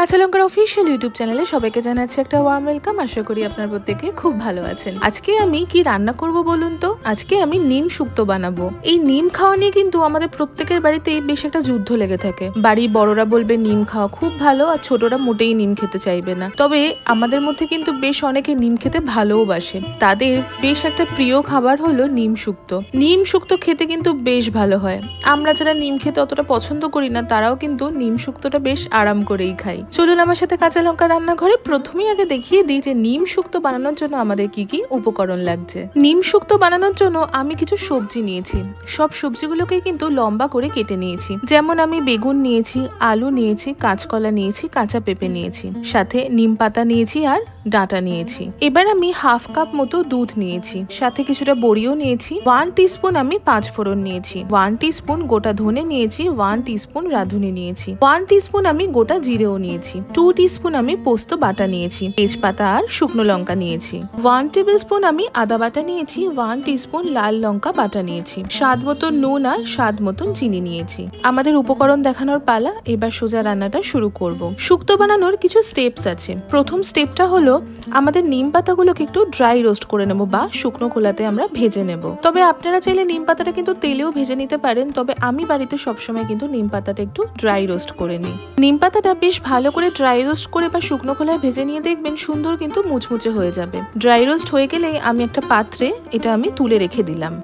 কাঁচা লঙ্কার official YouTube চ্যানেলে সবাইকে জানাচ্ছি একটা ওয়ার্ম ওয়েলকাম। আশা করি আপনার প্রত্যেকে খুব ভালো আছেন। আজকে আমি কি রান্না করব বলুন তো? আজকে আমি নিম শুক্তো বানাবো। এই নিম খাওয়া নিয়ে কিন্তু আমাদের প্রত্যেকের বাড়িতেই বেশ একটা যুদ্ধ লেগে থাকে। বাড়ির বড়রা বলবে নিম খাওয়া খুব ভালো, আর ছোটরা মোটেই নিম খেতে চাইবে না। তবে আমাদের মধ্যে কিন্তু বেশ অনেকে নিম খেতে ভালোবাসে। তাদের বেশ একটা প্রিয় খাবার হলো নিম শুক্তো। নিম শুক্তো খেতে কিন্তু বেশ ভালো হয়। আমরা যারা নিম খেতে অতটা পছন্দ করি না, তারাও কিন্তু নিম শুক্তোটা বেশ আরাম করেই খাই। চলুন আমার সাথে কাঁচা লঙ্কা রান্নাঘরে। প্রথমেই আগে দেখিয়ে দিই যে নিম শুক্তো বানানোর জন্য আমাদের কি কি উপকরণ লাগছে। নিম শুক্তো বানানোর জন্য আমি কিছু সবজি নিয়েছি। সব সবজিগুলোকে কিন্তু লম্বা করে কেটে নিয়েছি। যেমন আমি বেগুন নিয়েছি, আলু নিয়েছি, কাঁচকলা নিয়েছি, কাঁচা পেঁপে নিয়েছি, সাথে নিম পাতা নিয়েছি আর ডাঁটা নিয়েছি। এবার আমি হাফ কাপ মতো দুধ নিয়েছি, সাথে কিছুটা বড়িও নিয়েছি। 1 টিস্পুন আমি 5 ফোড়ন নিয়েছি, 1 টিস্পুন গোটা ধনে নিয়েছি, 1 টিস্পুন রাঁধুনি নিয়েছি, 1 টিস্পুন আমি গোটা জিরেও নিয়েছি, 2 টিস্পুন আমি পোস্ত বাটা নিয়েছি, তেজপাতা আর শুকনো লঙ্কা নিয়েছি, 1 টেবিল স্পুন আমি আদা বাটা নিয়েছি, 1 টিস্পুন লাল লঙ্কা বাটা নিয়েছি, স্বাদ মতন নুন আর স্বাদ মতন চিনি নিয়েছি। আমাদের উপকরণ দেখানোর পালা, এবার সোজা রান্নাটা শুরু করব। শুক্তো বানানোর কিছু স্টেপস আছে। প্রথম স্টেপটা হলো আমাদের নিম পাতাগুলোকে একটু ড্রাই রোস্ট করে নেব বা শুকনো খোলাতে আমরা ভেজে নেব। তবে আপনারা চাইলে নিম পাতাটা কিন্তু তেলেও ভেজে নিতে পারেন, তবে আমি বাড়িতে সবসময় কিন্তু নিম পাতাটা একটু ড্রাই রোস্ট করে নিই। নিম পাতাটা বেশ ভালো করে ড্রাই রোস্ট করে বা শুকনো খোলায় ভেজে নিয়ে দেখবেন সুন্দর কিন্তু মুচমুচে হয়ে যাবে। ড্রাই রোস্ট হয়ে গেলেই আমি একটা পাত্রে এটা আমি তুলে রেখে দিলাম।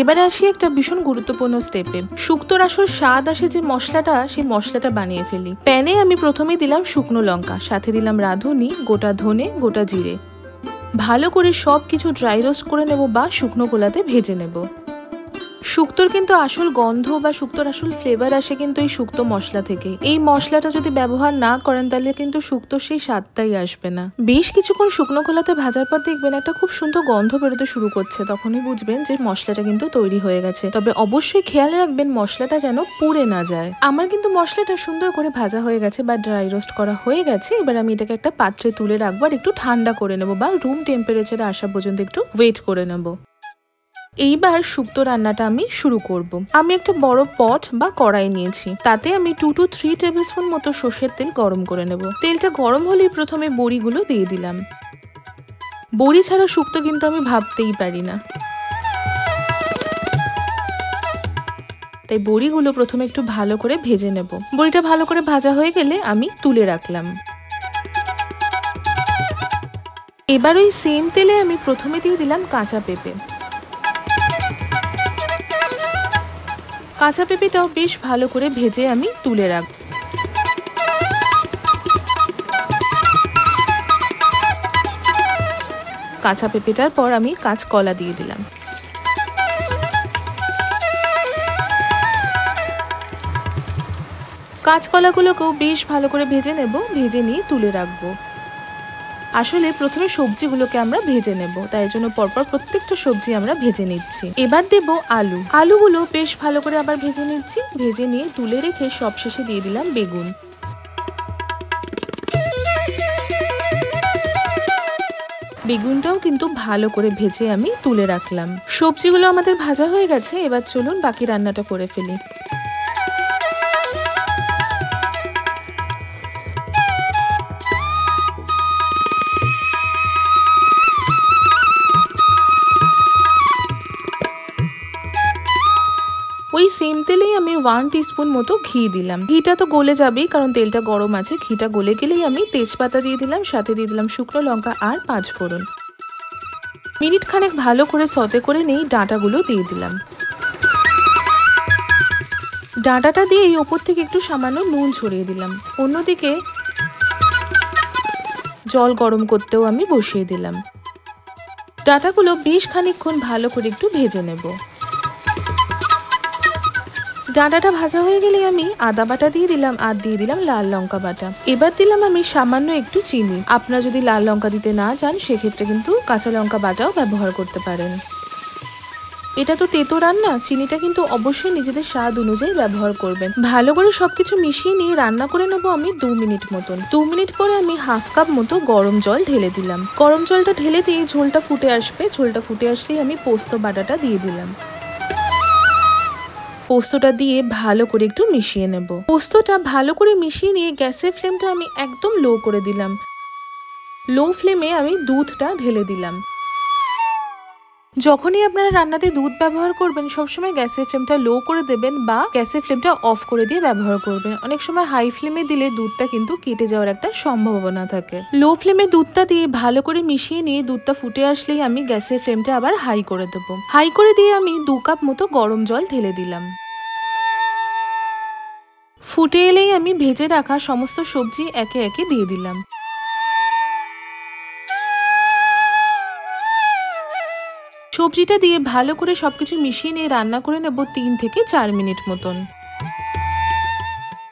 এবারে আসি একটা ভীষণ গুরুত্বপূর্ণ স্টেপে। শুক্তোর আসল স্বাদ আসে যে মশলাটা, সেই মশলাটা বানিয়ে ফেলি। প্যানে আমি প্রথমেই দিলাম শুকনো লঙ্কা, সাথে দিলাম রাঁধুনি, গোটা ধনে, গোটা জিরে। ভালো করে সব কিছু ড্রাই রোস্ট করে নেব বা শুকনো খোলাতে ভেজে নেব। শুক্তোর কিন্তু আসল গন্ধ বা শুক্তোর আসল ফ্লেভার আসে কিন্তু এই শুক্তো মশলা থেকে। এই মশলাটা যদি ব্যবহার না করেন তাহলে কিন্তু শুক্তোর সেই স্বাদটাই আসবে না। বেশ কিছুক্ষণ শুকনো খোলাতে ভাজার পর দেখবেন একটা খুব সুন্দর গন্ধ বেরোতে শুরু করছে, তখনই বুঝবেন যে মশলাটা কিন্তু তৈরি হয়ে গেছে। তবে অবশ্যই খেয়াল রাখবেন মশলাটা যেন পুড়ে না যায়। আমার কিন্তু মশলাটা সুন্দর করে ভাজা হয়ে গেছে বা ড্রাই রোস্ট করা হয়ে গেছে। এবার আমি এটাকে একটা পাত্রে তুলে রাখবো আর একটু ঠান্ডা করে নেবো বা রুম টেম্পারেচারে আসা পর্যন্ত একটু ওয়েট করে নেবো। এইবার শুক্তো রান্নাটা আমি শুরু করব। আমি একটা বড় পট বা কড়াই নিয়েছি, তাতে আমি 2 to 3 টেবিল স্পুন মতো সর্ষের তেল গরম করে নেব। তেলটা গরম হলেই প্রথমে বড়িগুলো দিয়ে দিলাম। বড়ি ছাড়া শুক্তো কিন্তু আমি ভাবতেই পারি না, তাই বড়িগুলো প্রথমে একটু ভালো করে ভেজে নেব। বড়িটা ভালো করে ভাজা হয়ে গেলে আমি তুলে রাখলাম। এবার ওই সেম তেলে আমি প্রথমে দিয়ে দিলাম কাঁচা পেঁপে। কাঁচা পেঁপেটাও বেশ ভালো করে ভেজে আমি তুলে রাখব। কাঁচা পেঁপেটার পর আমি কাঁচকলা দিয়ে দিলাম। কাঁচকলাগুলোকেও বেশ ভালো করে ভেজে নেব, ভেজে নিয়ে তুলে রাখবো। আসলে প্রথমে সবজিগুলোকে আমরা ভেজে নেব, তাই জন্য পরপর প্রত্যেকটা সবজি আমরা ভেজে নিচ্ছি। এবার দেব আলু। আলুগুলো বেশ ভালো করে আবার ভেজে নিচ্ছি। ভেজে নিয়ে তুলে রেখে সবশেষে দিয়ে দিলাম বেগুন। বেগুনটাও কিন্তু ভালো করে ভেজে আমি তুলে রাখলাম। সবজিগুলো আমাদের ভাজা হয়ে গেছে, এবার চলুন বাকি রান্নাটা করে ফেলি। ওই সেম তেলেই আমি 1 টিস্পুন মতো ঘি দিলাম। ঘিটা তো গলে যাবেই, কারণ তেলটা গরম আছে। ঘিটা গলে গেলেই আমি তেজপাতা দিয়ে দিলাম, সাথে দিয়ে দিলাম শুকনো লঙ্কা আর 5 ফোড়ন। মিনিট খানেক ভালো করে সতে করে নিয়ে ডাঁটাগুলো দিয়ে দিলাম। ডাঁটাটা দিয়ে ওপর থেকে একটু সামান্য নুন ছড়িয়ে দিলাম। অন্যদিকে জল গরম করতেও আমি বসিয়ে দিলাম। ডাঁটাগুলো বেশ খানিকক্ষণ ভালো করে একটু ভেজে নেব। ডাঁটাটা ভাজা হয়ে গেলে আমি আদা বাটা দিয়ে দিলাম আর দিয়ে দিলাম লাল লঙ্কা বাটা। এবার দিলাম আমি সামান্য একটু চিনি। আপনারা যদি লাল লঙ্কা দিতে না চান সেক্ষেত্রে কিন্তু কাঁচা লঙ্কা বাটাও ব্যবহার করতে পারেন। এটা তো তেতো রান্না, চিনিটা কিন্তু অবশ্যই নিজেদের স্বাদ অনুযায়ী ব্যবহার করবেন। ভালো করে সবকিছু মিশিয়ে নিয়ে রান্না করে নেবো আমি 2 মিনিট মতন। 2 মিনিট পরে আমি হাফ কাপ মতো গরম জল ঢেলে দিলাম। গরম জলটা ঢেলে দিয়ে ঝোলটা ফুটে আসবে। ঝোলটা ফুটে আসলেই আমি পোস্ত বাটাটা দিয়ে দিলাম। পোস্তটা দিয়ে ভালো করে একটু মিশিয়ে নেব। পোস্তটা ভালো করে মিশিয়ে নিয়ে গ্যাসের ফ্লেমটা আমি একদম লো করে দিলাম। লো ফ্লেমে আমি দুধটা ঢেলে দিলাম। যখনই আপনারা রান্নাতে দুধ ব্যবহার করবেন সবসময় গ্যাসের ফ্লেমটা লো করে দেবেন বা গ্যাসের ফ্লেমটা অফ করে দিয়ে ব্যবহার করবেন। অনেক সময় হাই ফ্লেমে দিলে দুধটা কিন্তু কেটে যাওয়ার একটা সম্ভাবনা থাকে। লো ফ্লেমে দুধটা দিয়ে ভালো করে মিশিয়ে নিয়ে দুধটা ফুটে আসলেই আমি গ্যাসের ফ্লেমটা আবার হাই করে দেবো। হাই করে দিয়ে আমি 2 কাপ মতো গরম জল ঢেলে দিলাম। ফুটে এলেই আমি ভেজে রাখা সমস্ত সবজি একে একে দিয়ে দিলাম। সবজিটা দিয়ে ভালো করে সবকিছু মিশিয়ে নিয়ে রান্না করে নেব 3 থেকে 4 মিনিট মতন।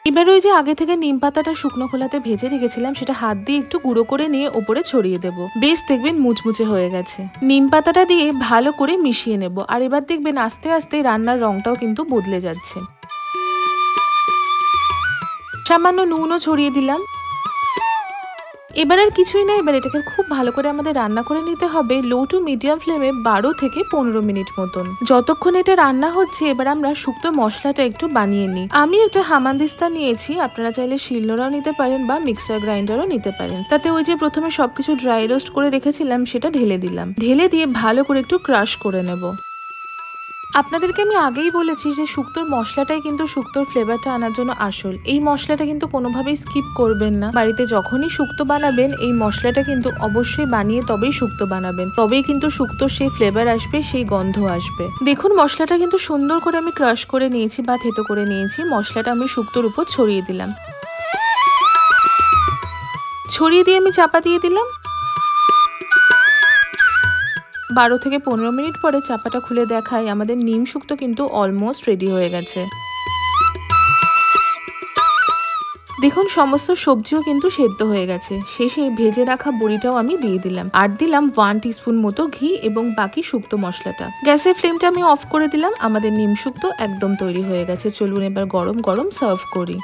এবার ওই যে আগে থেকে নিম পাতাটা শুকনো খোলাতে ভেজে রেখেছিলাম সেটা হাত দিয়ে একটু গুঁড়ো করে নিয়ে ওপরে ছড়িয়ে দেব। বেশ দেখবেন মুচমুচে হয়ে গেছে। নিম পাতাটা দিয়ে ভালো করে মিশিয়ে নেব। আর এবার দেখবেন আস্তে আস্তে রান্নার রংটাও কিন্তু বদলে যাচ্ছে। সামান্য নুনও ছড়িয়ে দিলাম। এবার আর কিছুই না, এবার এটাকে খুব ভালো করে আমাদের রান্না করে নিতে হবে লো টু মিডিয়াম ফ্লেমে 12 থেকে 15 মিনিট মতন। যতক্ষণ এটা রান্না হচ্ছে এবার আমরা শুক্তো মশলাটা একটু বানিয়ে নিই। আমি একটা হামানদিস্তা নিয়েছি, আপনারা চাইলে শিলনোড়াও নিতে পারেন বা মিক্সার গ্রাইন্ডারও নিতে পারেন। তাতে ওই যে প্রথমে সবকিছু ড্রাই রোস্ট করে রেখেছিলাম সেটা ঢেলে দিলাম। ঢেলে দিয়ে ভালো করে একটু ক্রাশ করে নেব। আপনাদেরকে আমি আগেই বলেছি যে শুক্তোর মশলাটাই কিন্তু শুক্তোর ফ্লেভারটা আনার জন্য আসল। এই মশলাটা কিন্তু কোনোভাবেই স্কিপ করবেন না। বাড়িতে যখনই শুক্তো বানাবেন এই মশলাটা কিন্তু অবশ্যই বানিয়ে তবেই শুক্তো বানাবেন, তবেই কিন্তু শুক্তোর সেই ফ্লেভার আসবে, সেই গন্ধ আসবে। দেখুন মশলাটা কিন্তু সুন্দর করে আমি ক্রাশ করে নিয়েছি বা থেতো করে নিয়েছি। মশলাটা আমি শুক্তোর উপর ছড়িয়ে দিলাম। ছড়িয়ে দিয়ে আমি চাপা দিয়ে দিলাম। 12 থেকে 15 মিনিট পরে চাপাটা খুলে দেখাই আমাদের নিম শুক্তো কিন্তু অলমোস্ট রেডি হয়ে গেছে। দেখুন সমস্ত সবজিও কিন্তু সেদ্ধ হয়ে গেছে। শেষে ভেজে রাখা বড়িটাও আমি দিয়ে দিলাম। আর দিলাম 1 টিস্পুন মতো ঘি এবং বাকি শুক্তো মশলাটা। গ্যাসের ফ্লেমটা আমি অফ করে দিলাম। আমাদের নিম শুক্তো একদম তৈরি হয়ে গেছে। চলুন এবার গরম গরম সার্ভ করি।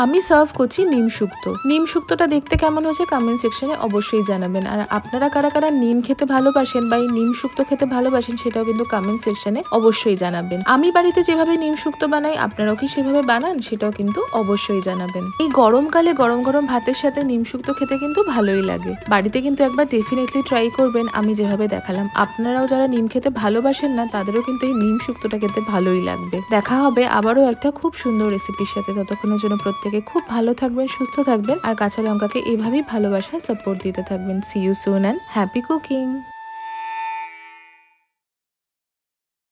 আমি সার্ভ করছি নিম শুক্তো। নিম শুক্তোটা দেখতে কেমন হয়েছে কমেন্ট সেকশনে অবশ্যই জানাবেন। আর আপনারা কারা কারা নিম খেতে ভালোবাসেন বা এই নিম শুক্তো খেতে ভালোবাসেন সেটাও কিন্তু কমেন্ট সেকশনে অবশ্যই জানাবেন। আমি বাড়িতে যেভাবে নিম শুক্তো বানাই আপনারাও কি সেভাবে বানান সেটাও কিন্তু অবশ্যই জানাবেন। এই গরমকালে গরম গরম ভাতের সাথে নিম শুক্তো খেতে কিন্তু ভালোই লাগে। বাড়িতে কিন্তু একবার ডেফিনেটলি ট্রাই করবেন আমি যেভাবে দেখালাম। আপনারাও যারা নিম খেতে ভালোবাসেন না তাদেরও কিন্তু এই নিম শুক্তোটা খেতে ভালোই লাগবে। দেখা হবে আবারও একটা খুব সুন্দর রেসিপির সাথে। ততক্ষণের জন্য প্রত্যেকে খুব ভালো থাকবেন, সুস্থ থাকবেন আর কাঁচা লঙ্কাকে এভাবেই ভালোবাসা সাপোর্ট দিতে থাকবেন। See you soon and happy cooking.